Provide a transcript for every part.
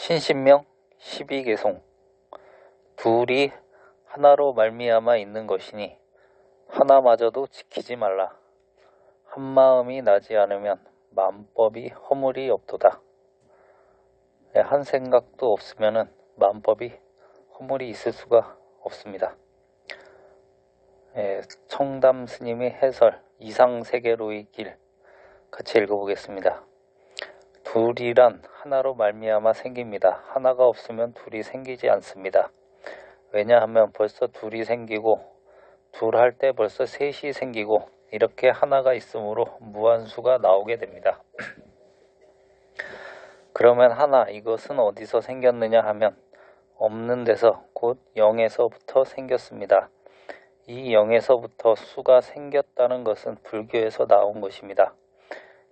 신신명 12개송. 둘이 하나로 말미암아 있는 것이니 하나마저도 지키지 말라. 한마음이 나지 않으면 만법이 허물이 없도다. 한 생각도 없으면 만법이 허물이 있을 수가 없습니다. 청담 스님의 해설 이상세계로의 길 같이 읽어보겠습니다. 둘이란 하나로 말미암아 생깁니다. 하나가 없으면 둘이 생기지 않습니다. 왜냐하면 벌써 둘이 생기고 둘 할 때 벌써 셋이 생기고 이렇게 하나가 있으므로 무한수가 나오게 됩니다. 그러면 하나, 이것은 어디서 생겼느냐 하면 없는 데서 곧 영에서부터 생겼습니다. 이 영에서부터 수가 생겼다는 것은 불교에서 나온 것입니다.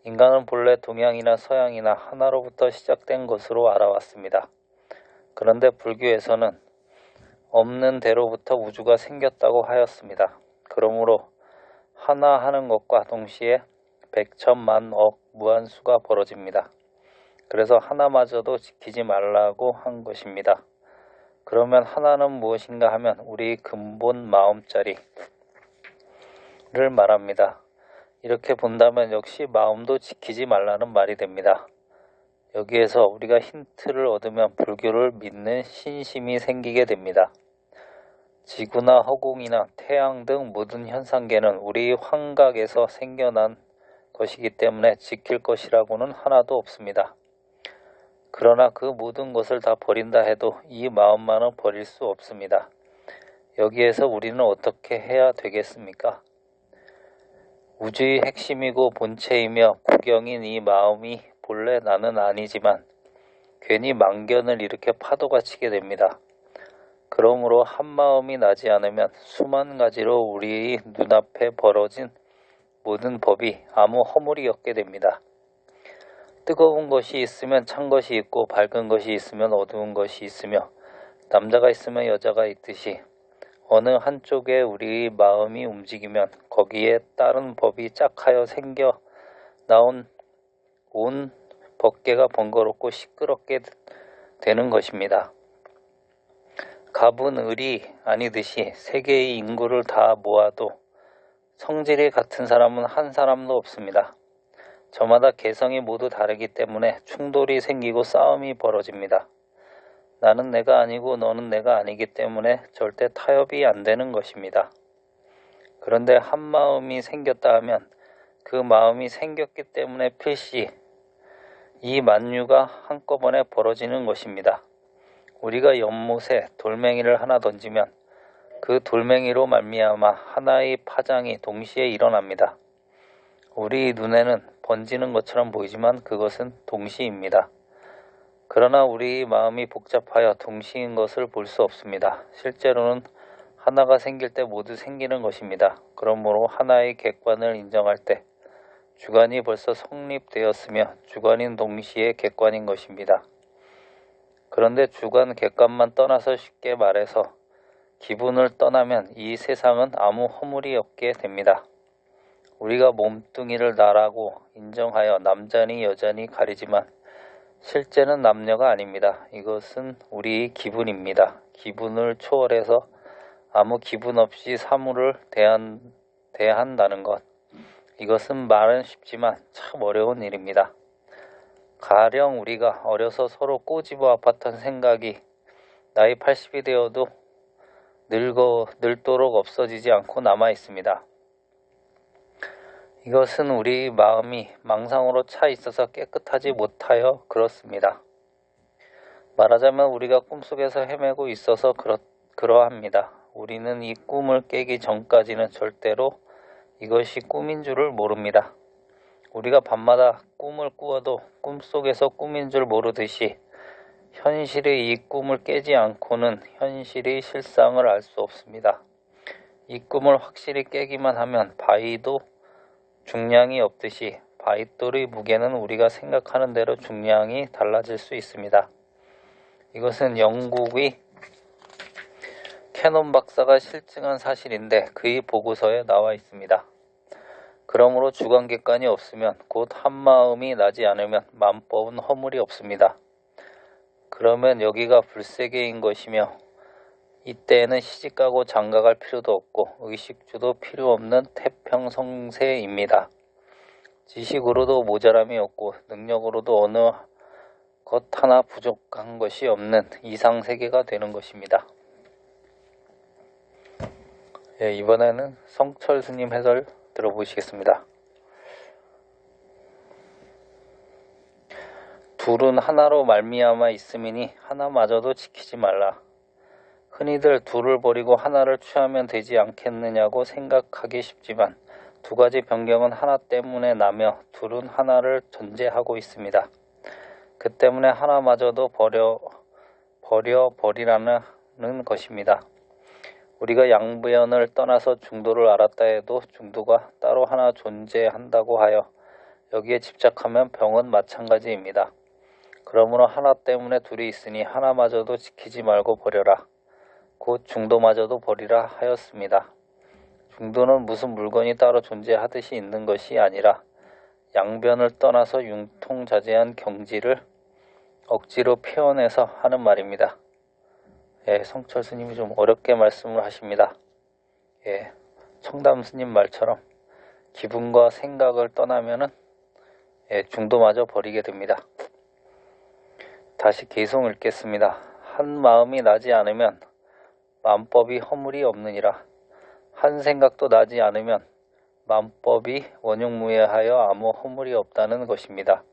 인간은 본래 동양이나 서양이나 하나로부터 시작된 것으로 알아왔습니다. 그런데 불교에서는 없는 데로부터 우주가 생겼다고 하였습니다. 그러므로 하나 하는 것과 동시에 백천만억 무한수가 벌어집니다. 그래서 하나마저도 지키지 말라고 한 것입니다. 그러면 하나는 무엇인가 하면 우리 근본 마음자리를 말합니다. 이렇게 본다면 역시 마음도 지키지 말라는 말이 됩니다. 여기에서 우리가 힌트를 얻으면 불교를 믿는 신심이 생기게 됩니다. 지구나 허공이나 태양 등 모든 현상계는 우리 환각에서 생겨난 것이기 때문에 지킬 것이라고는 하나도 없습니다. 그러나 그 모든 것을 다 버린다 해도 이 마음만은 버릴 수 없습니다. 여기에서 우리는 어떻게 해야 되겠습니까? 우주의 핵심이고 본체이며 구경인 이 마음이 본래 나는 아니지만 괜히 망견을 일으켜 파도가 치게 됩니다. 그러므로 한 마음이 나지 않으면 수만 가지로 우리의 눈앞에 벌어진 모든 법이 아무 허물이 없게 됩니다. 뜨거운 것이 있으면 찬 것이 있고 밝은 것이 있으면 어두운 것이 있으며 남자가 있으면 여자가 있듯이 어느 한쪽에 우리의 마음이 움직이면 거기에 다른 법이 짝하여 생겨 나온 온 법계가 번거롭고 시끄럽게 되는 것입니다. 갑은 을이 아니듯이 세계의 인구를 다 모아도 성질이 같은 사람은 한 사람도 없습니다. 저마다 개성이 모두 다르기 때문에 충돌이 생기고 싸움이 벌어집니다. 나는 내가 아니고 너는 내가 아니기 때문에 절대 타협이 안 되는 것입니다. 그런데 한 마음이 생겼다 하면 그 마음이 생겼기 때문에 필시 이 만유가 한꺼번에 벌어지는 것입니다. 우리가 연못에 돌멩이를 하나 던지면 그 돌멩이로 말미암아 하나의 파장이 동시에 일어납니다. 우리 눈에는 번지는 것처럼 보이지만 그것은 동시입니다. 그러나 우리 마음이 복잡하여 동시인 것을 볼 수 없습니다. 실제로는 하나가 생길 때 모두 생기는 것입니다. 그러므로 하나의 객관을 인정할 때 주관이 벌써 성립되었으며 주관인 동시에 객관인 것입니다. 그런데 주관 객관만 떠나서 쉽게 말해서 기분을 떠나면 이 세상은 아무 허물이 없게 됩니다. 우리가 몸뚱이를 나라고 인정하여 남자니 여자니 가리지만 실제는 남녀가 아닙니다. 이것은 우리의 기분입니다. 기분을 초월해서 아무 기분 없이 사물을 대한다는 것. 이것은 말은 쉽지만 참 어려운 일입니다. 가령 우리가 어려서 서로 꼬집어 아팠던 생각이 나이 80이 되어도 늙도록 없어지지 않고 남아 있습니다. 이것은 우리 마음이 망상으로 차 있어서 깨끗하지 못하여 그렇습니다. 말하자면 우리가 꿈속에서 헤매고 있어서 그러합니다. 우리는 이 꿈을 깨기 전까지는 절대로 이것이 꿈인 줄을 모릅니다. 우리가 밤마다 꿈을 꾸어도 꿈속에서 꿈인 줄 모르듯이 현실의 이 꿈을 깨지 않고는 현실의 실상을 알 수 없습니다. 이 꿈을 확실히 깨기만 하면 바위도 중량이 없듯이 바윗돌의 무게는 우리가 생각하는 대로 중량이 달라질 수 있습니다. 이것은 영국의 캐논 박사가 실증한 사실인데 그의 보고서에 나와 있습니다. 그러므로 주관객관이 없으면 곧 한마음이 나지 않으면 만법은 허물이 없습니다. 그러면 여기가 불세계인 것이며 이때에는 시집가고 장가갈 필요도 없고 의식주도 필요 없는 태평성세입니다. 지식으로도 모자람이 없고 능력으로도 어느 것 하나 부족한 것이 없는 이상세계가 되는 것입니다. 이번에는 성철 스님 해설 들어보시겠습니다. 둘은 하나로 말미암아 있음이니 하나마저도 지키지 말라. 흔히들 둘을 버리고 하나를 취하면 되지 않겠느냐고 생각하기 쉽지만 두 가지 변경은 하나 때문에 나며 둘은 하나를 전제하고 있습니다. 그 때문에 하나마저도 버리라는 것입니다. 우리가 양변을 떠나서 중도를 알았다 해도 중도가 따로 하나 존재한다고 하여 여기에 집착하면 병은 마찬가지입니다. 그러므로 하나 때문에 둘이 있으니 하나마저도 지키지 말고 버려라. 곧 중도마저도 버리라 하였습니다. 중도는 무슨 물건이 따로 존재하듯이 있는 것이 아니라 양변을 떠나서 융통자제한 경지를 억지로 표현해서 하는 말입니다. 성철 스님이 좀 어렵게 말씀을 하십니다. 청담 스님 말처럼 기분과 생각을 떠나면은 중도마저 버리게 됩니다. 다시 계속 읽겠습니다. 한 마음이 나지 않으면 만법이 허물이 없느니라. 한 생각도 나지 않으면 만법이 원흉무예하여 아무 허물이 없다는 것입니다.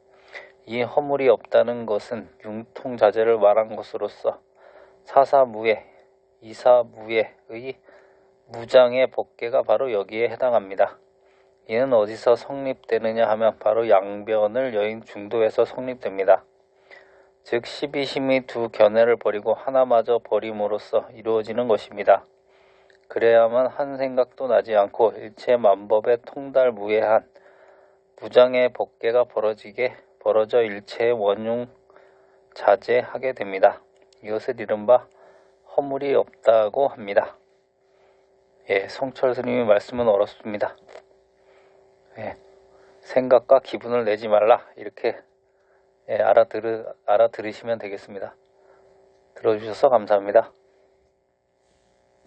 이 허물이 없다는 것은 융통자제를 말한 것으로서 사사무예, 이사무예의 무장의 법계가 바로 여기에 해당합니다. 이는 어디서 성립되느냐 하면 바로 양변을 여인 중도에서 성립됩니다. 즉 12심이 두 견해를 버리고 하나마저 버림으로써 이루어지는 것입니다. 그래야만 한 생각도 나지 않고 일체 만법에 통달무예한 무장의 법계가 벌어져 일체의 원흉 자제하게 됩니다. 이것을 이른바 허물이 없다고 합니다. 성철 스님의 말씀은 어렵습니다. 생각과 기분을 내지 말라 이렇게 알아들으시면 되겠습니다. 들어주셔서 감사합니다.